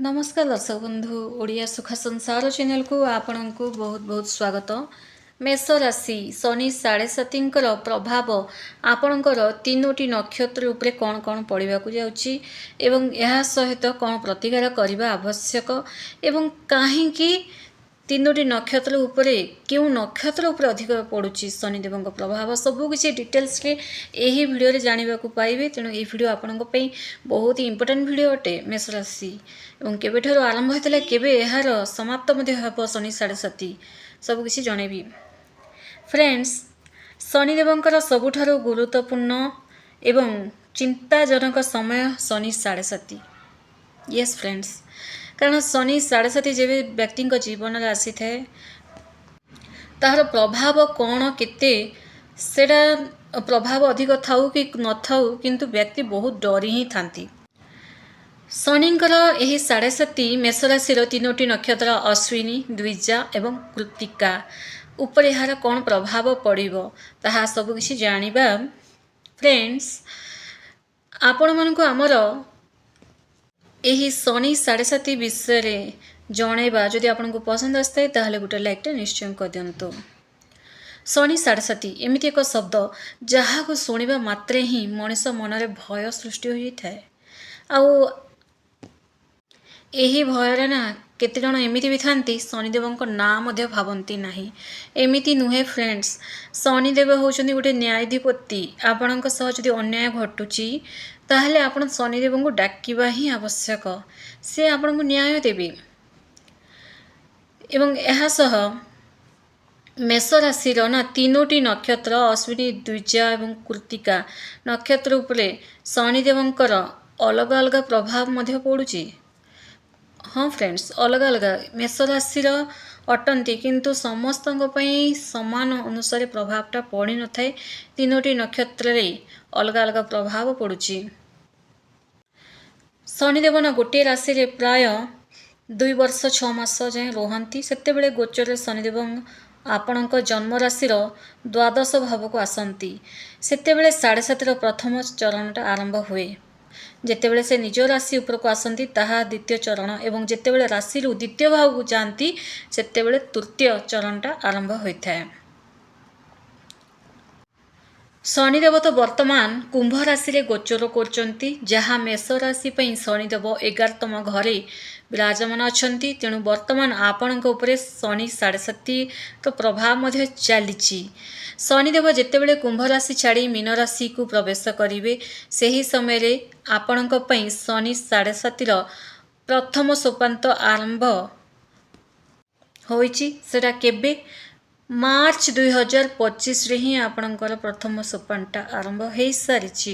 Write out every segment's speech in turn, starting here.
नमस्कार दर्शक बंधु ओडिया सुखा संसार चैनल को आपण को बहुत बहुत स्वागत। मेष राशि शनि 7.5 प्रभाव आपणकर तीनोटी नक्षत्र उपरे कौन कौन पड़ा जाउची एवं यह सहित कौन प्रतिकार करने आवश्यक एवं कहीं तीनोटी नक्षत्र उपरे क्यों नक्षत्र उपरे अधिक पड़ुची शनिदेव प्रभाव सबकिछि डिटेल्स रे यही वीडियो जानने को पाइबे। तेणु ये वीडियो आपण बहुत ही इंपोर्टेंट वीडियो अटे। मेष राशि एवं केबेठार आरंभ होता केबे यार समाप्त हम शनि 7.5 सबकिछि जनइबी। फ्रेंड्स शनिदेवंकर सबुठारु गुरुत्वपूर्ण एवं चिंताजनक समय शनि 7.5। यस फ्रेंड्स, कारण शनि 7.5 जब व्यक्ति जीवन में आसी थाए तार प्रभाव कौन केते सेटा प्रभाव अधिक थाउ कि न थाउ किंतु व्यक्ति बहुत डरी ही थांती। शनिंकर यही 7.5 मेष राशि तीनोटी नक्षत्र अश्विनी द्विजा एवं कृत्तिका उपर यार कौन प्रभाव पड़ो ताहा सबकिछि जानिबा। फ्रेंड्स आपण मानकु आमर यही शनि 7.5 विषय जनइबा जदि आपको पसंद आसता है गोटे लाइकटा निश्चय कर दिंतु। शनि 7.5 एमती एक शब्द जहाँ को शुणा मात्रे ही मनीष मनरे भय सृष्टि होता है। आउ यही भयर ना केते जण एमिति भी थांती शनिदेव ना मध्य भावती नाही। एमिति नुहे फ्रेंड्स, शनिदेव होउछन्ती गोटे न्यायाधिपति। आपणक सह जदि अन्याय घटुची ताहले आपण शनिदेव को डाकिबा ही आवश्यक, से आपण को न्याय देबे। एवं यह सह मेष राशि ना तीनोटी नक्षत्र अश्विनी द्विजा एवं कृत्तिका नक्षत्र उपरे शनिदेवंकर अलग अलग प्रभाव मध्य पड़ुची। हाँ फ्रेंड्स, अलग अलग मेष राशि अटंती किंतु समस्त समान अनुसार प्रभावटा पड़ी न थाए। तीनोटी नक्षत्र रे अलग अलग प्रभाव पड़ुची। शनिदेव ना गोटे राशि रे प्राय 2 वर्ष 6 मास जाए रुहंती। सेतेबेले गोचर शनिदेव आपणक जन्म राशि द्वादश भाव को आसती। सेतेबेले 7.5 प्रथम चरणटा आरंभ हुए। जेतेबेले से निज राशि उपर को आसती ताहा द्वितीय चरण एवं जेतेबेले राशि रु द्वितीय भाव को जाती सेतेबेले तृतीय चरणटा आरंभ होता है। शनिदेव तो वर्तमान कुंभ राशि रे गोचर करचंती, जहाँ मेष राशि पई शनिदेव 11तम घरे विराजमान अछंती। तेणु वर्तमान आपणक उपरे शनि 7.5 तो प्रभाव मध्य चलीची। शनिदेव जेतेबेले कुंभ राशि छाड़ी मीन राशि को प्रवेश करिवे सेही समय रे आपणक पई शनि 7.5 प्रथम सोपान तो आरंभ होईची। सेटा केबे मार्च 2025 रे ही आपणकर प्रथम सोपानटा आरंभ हो सारी।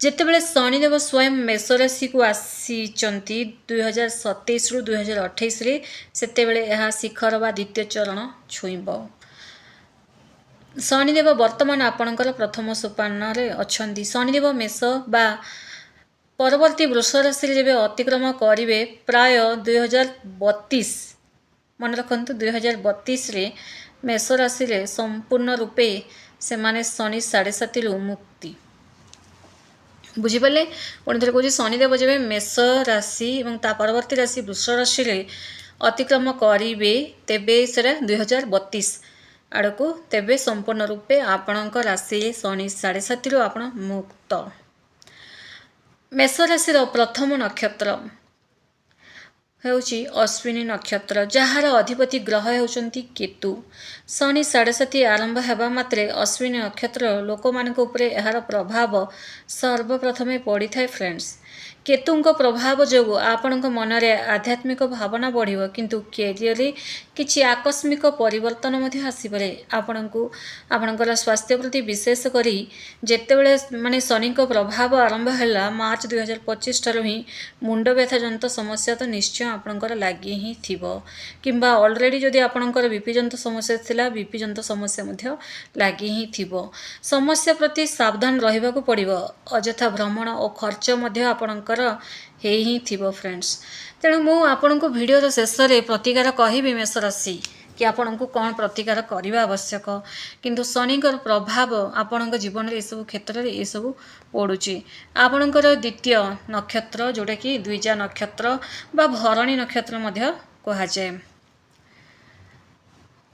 जेतेबेले शनिदेव स्वयं मेष राशि को आसीचंती 2027 रु 2028 रे सेतेबेले यह शिखर वा द्वितीय चरण छुईब। शनिदेव वर्तमान आपणकर प्रथम सोपान रे अछंती। शनिदेव मेष बा परवर्ती वृष राशि जब अतिक्रम करिवे प्राय 2032 मन रखंतु 2032 रे मेष राशि रे संपूर्ण रूपे से माने शनि 7.5 रु मुक्ति। बुझीपारे पुणी थे कह शनिदेव जब मेष राशि और ता परवर्ती राशि वृष राशि रे अतिक्रम करिवे तेबे सेरा 2032 आड़को तेबे संपूर्ण रूपे आपणक राशि शनि 7.5 रु आपण मुक्त। मेष राशि प्रथम नक्षत्र होउची अश्विनी नक्षत्र, जार अधिपति ग्रह होउचंती केतु। शनि 7.5 आरंभ हेबा मात्रे अश्विनी नक्षत्र लोक मानक उपरे यार प्रभाव सर्वप्रथमे पड़ी थाए। फ्रेंड्स केतुंक प्रभाव जो आपणक मनरे आध्यात्मिक भावना बढ़िबो किंतु कैरियर किछि आकस्मिक परिवर्तन मध्य आसीपरे। आपणकर स्वास्थ्य प्रति विशेष करी जेतेबेले माने शनिक प्रभाव आरंभ हैला मार्च 2025 ठारू ही मुंड व्यथा जंत समस्या तो निश्चय आपणकर लागि ही थिबो, किंबा ऑलरेडी जदि आपणकर बीपी जंत समस्या थिला बीपी जंत समस्या मध्य लागि ही थिबो। समस्या प्रति सावधान रहिबा को पड़िबो। अजथा भ्रमण और खर्च मध्य आपणकर हे ही थिबो फ्रेंड्स। तेणु मु आपनको वीडियो शेष रे प्रतिकार कहिबी मेष राशि कि आपनको कौन प्रतिकार करने आवश्यक किंतु शनिकर प्रभाव आपण जीवन में यू क्षेत्र में यू पड़ुची। आपणकर द्वितीय नक्षत्र जोटा कि द्विजा नक्षत्र बा भरणी नक्षत्र मध्य कहुए।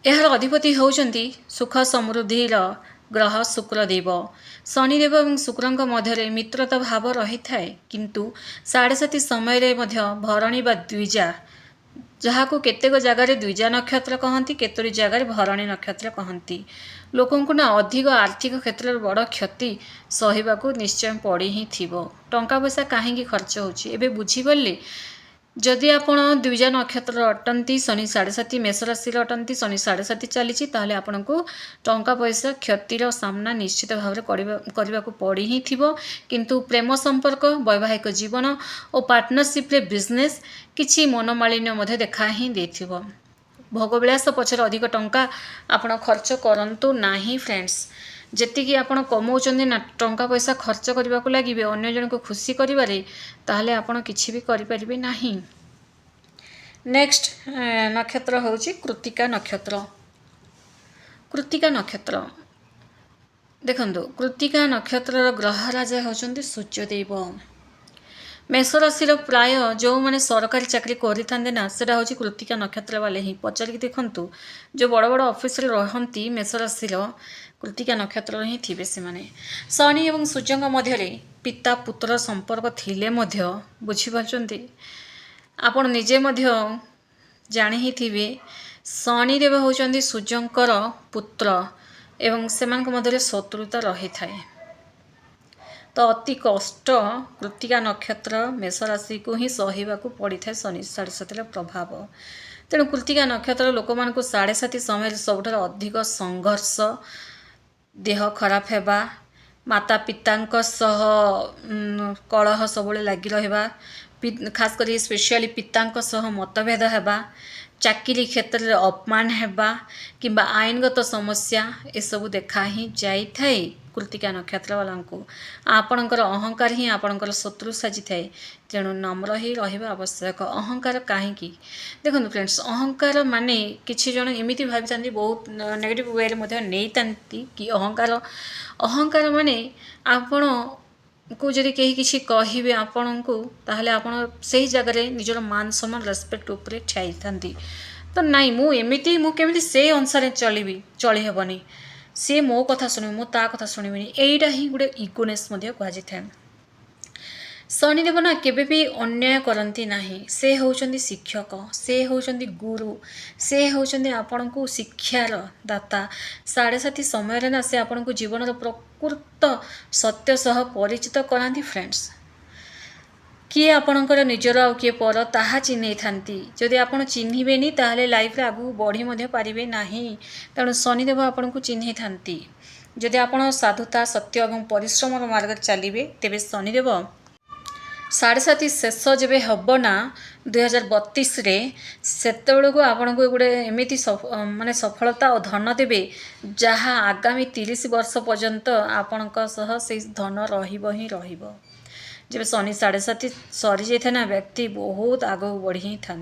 यार अधिपति होउचंती सुख समृद्धिर ग्रह शुक्रदेव। शनिदेव और शुक्र मध्य मित्रता भाव रही थाए किंतु 7:30 समय भरणी बा द्विजा जहाँ को केतेक जगार द्विजा नक्षत्र कहती केतोटी जगार भरणी नक्षत्र कहती लोकंकु ना अधिक आर्थिक क्षेत्र बड़ क्षति सहिबाकू निश्चय पड़ी ही थिबो। टंका पैसा कहीं खर्च होची एबे बुझी पारे जदि आपण द्विजा नक्षत्र अटंती शनि 7:30 मेष राशि अटंती शनि 7:30 चली ताहले आपनको टंका पैसा क्षतिर सामना निश्चित भाव करने पड़ी ही थिबो। किंतु प्रेम संपर्क वैवाहिक जीवन और पार्टनरशिप रे बिजनेस किछि मनोमालिन्य मध्य देखा ही देथिबो। भोगविलास पछरे अधिक टंका आपण खर्च करंतु नाही फ्रेंड्स। जेतिकी आपण कमाउछन्ती ना टंका पैसा खर्च करने को लगे अन्य जन को खुशी करिबारे ताहले आपण किछि भी करि परिबे नाही। नेक्स्ट नक्षत्र होउची कृत्तिका नक्षत्र। कृत्तिका नक्षत्र देखंतु कृत्तिका नक्षत्र ग्रह राजा होउछन्ती सूर्यदेव। मेष राशि प्राय जो मैंने सरकारी चाकरी करें ना सेटा हूँ कृत्तिका नक्षत्र वाले ही पचारिक देखु जो बड़ बड़ ऑफिस रे रहती मेष राशि कृत्तिका नक्षत्र ही थे से माने। शनि और सूर्य मध्य पिता पुत्र संपर्क थिले मध्य बुझीपारचंती आपण निजे मध्य जानी ही थे शनिदेव होउचंती सूर्यंकर पुत्र एवं सेमान मध्य शत्रुता रही थाए तो अति कष्ट कृत्तिका नक्षत्र मेष राशि को ही सहिबाकू पड़ी था शनि 7:30 प्रभाव। तेणु कृत्तिका नक्षत्र लोक मानक 7:30 समय सबुठ अधिक संघर्ष देह खराब हेबा माता पिता सह कलह सब लगी रहा खास कर स्पेशली पिता सह मतभेद हेबा चाकरी क्षेत्र में अपमान हेबा किंबा आईनगत समस्या ये सब देखा ही जाई थाए। कृत्तिका नक्षत्र वाला आपणकर अहंकार ही आपणकर शत्रु साजी थाए तेणु नम्र ही रहिबा आवश्यक। अहंकार कहीं देखो फ्रेंड्स अहंकार माने किछि जन एमिति भाबी बहुत नेगेटिव वे नहीं कि अहंकार माने आपण को जदि कहीं किसी कहे आपण को ताहले आपण से जगह निजर मान सम्मान रेस्पेक्ट उपरे ठियाई थांती तो नाई मु एमिति मु केमिति से अनुसार चली हेबनी सी मो कथा शुणिबी मु ता कथा शुणिबिनी एटा ही गोटे इगोनेस कहुई थाए। शनिदेव ना केबे भी अन्याय करती नाही से होउचंदी शिक्षक से होउचंदी गुरु से होउचंदी आपण को शिक्षार दाता 7:30 समय ना से आपण को जीवन प्रकृत सत्य सह परिचित कराती फ्रेंड्स। किए आपणकर निजर आ किए पर ताहा चिन्हई थांती जदि आपण चिन्हिबेनी ताहले लाइफ रे आगु बढ़ी मध्य पारिबे नाही। तेणु शनिदेव आपण को चिन्हई थांती जदि आपण साधुता सत्य और परिश्रम मार्ग चलिए तेबे शनिदेव 7:30 शेष जब हम ना 2032 रे सेतेबेलू आपन को गोटे एमती माने सफलता और धन देवे जहाँ आगामी 30 वर्ष पर्यंत आपण से धन रहिबो ही रहिबो। जब शनि 7:30 सरी जाए ना व्यक्ति बहुत आग बढ़ी था।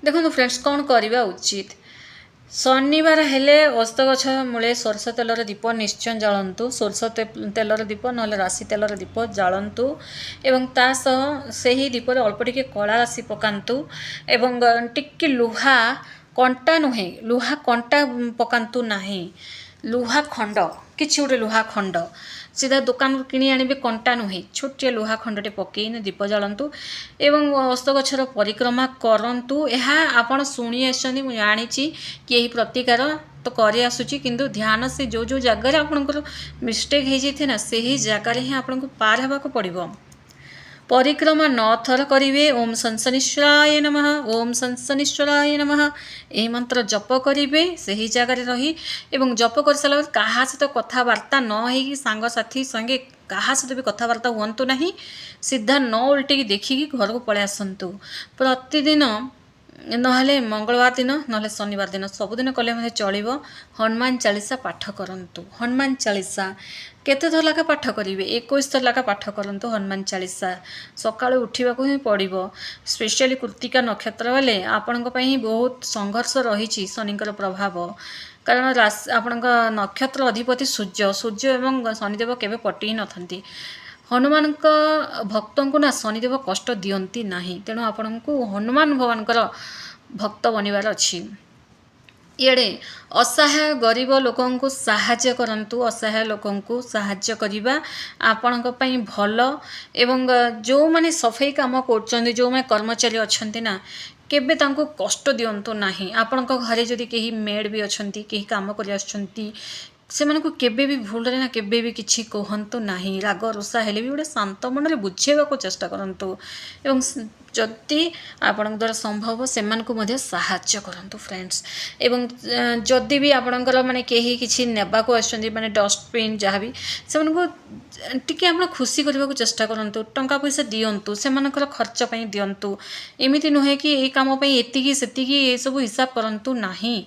देखो फ्रेंड्स कौन करवा उचित शनिवार हेले अस्त गछ मूले सोरष तेलर दीप निश्चय जालतु सोरष तेलर दीप ना राशि तेलर दीप जालतु एवं ता सह से दीप अल्प टिके कला राशि पकातु एवं टिके लुहा कंटा नुहे लुहा कंटा पकातु नाही लुहा खंड किछि गोटे लुहा खंड सीधा दुकान किणी आनिबे कंटा नुहे छोटिया लुहा खंडटे पकईने दीप जालतु एवं अस्त गछर परिक्रमा करंतु। यह आपण शुणी आछनी मु जानी कि यही प्रतिकार तो करि आसुची किंतु ध्यान से जो जो जगह आपनकर मिस्टेक हो जाए ना से ही जगह ही आपन को पार होगा पड़ो। परिक्रमा 9 थर करिवे ओम शनिश्चराय नमः ओम शनिश्चराय नमः यही मंत्र जप करिवे सही जगह रही एवं जप कर सारा क्या सहित कथबार्ता न हो सांग साथी संगे क्या सहित भी कथबार्ता हुंतु नहीं सीधा न उल्टे देखिकी घर को पलि आसतु प्रतिदिन नहले मंगलवार दिन नहले शनिवार दिन सबुदिन कले चलो। हनुमान चालीसा पाठ करंतु हनुमान चालीसा केते थर लाखा पाठ करेंगे 21 थर लाखा पाठ करूँ हनुमान चालीसा सका उठा ही पड़ो स्पेशली कृत्तिका नक्षत्र वाले आपण बहुत संघर्ष रही शनिकर प्रभाव कारण राशि आपण नक्षत्र अधिपति सूर्य सूर्य एवं शनिदेव केवे पटी न था हनुमान भक्त को ना शनिदेव कष्ट दियंती नहीं तेणु आपण को हनुमान भगवान भक्त बनवार अच्छी इे असहाय गरीब लोक साहाय्य करंतु असहाय लोक साहाय्य करवा आपण भल एवं जो माने सफाई काम कर जो माने कर्मचारी अच्छा ना केबे तांको कष्ट दियंतु नाही आपण घरे जदि केही मेड भी अच्छंती केही काम करि आछंती से मानकु केबे भी भूल रे ना केबे भी किछि कहंतु नाही राग रोषा हेले भी गोटे शांत मन रे बुझेबा को चेष्टा करंतु एवं जदि आपण द्वारा संभव से मानकु मध्ये सहाय्य करंतु फ्रेंड्स एवं जदि भी आपणकर माने केही किछि नेबा को आछंती माने डस्टबिन जहाँ भी से मानकु टिके आपण खुशी करबा को चेष्टा करंतु टंका पैसा दियंतु से मानकर खर्च पई दियंतु एमिति नुहे कि ए काम पई एतिकी सेतिकी ए सब हिसाब करंतु नाही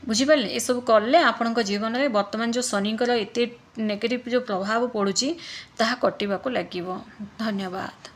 बुझिपारे ये सब कले आपण जीवन में वर्तमान जो शनिकर एत नेगेटिव जो प्रभाव पड़ुची ताहा कटिबा को लागिवो। धन्यवाद।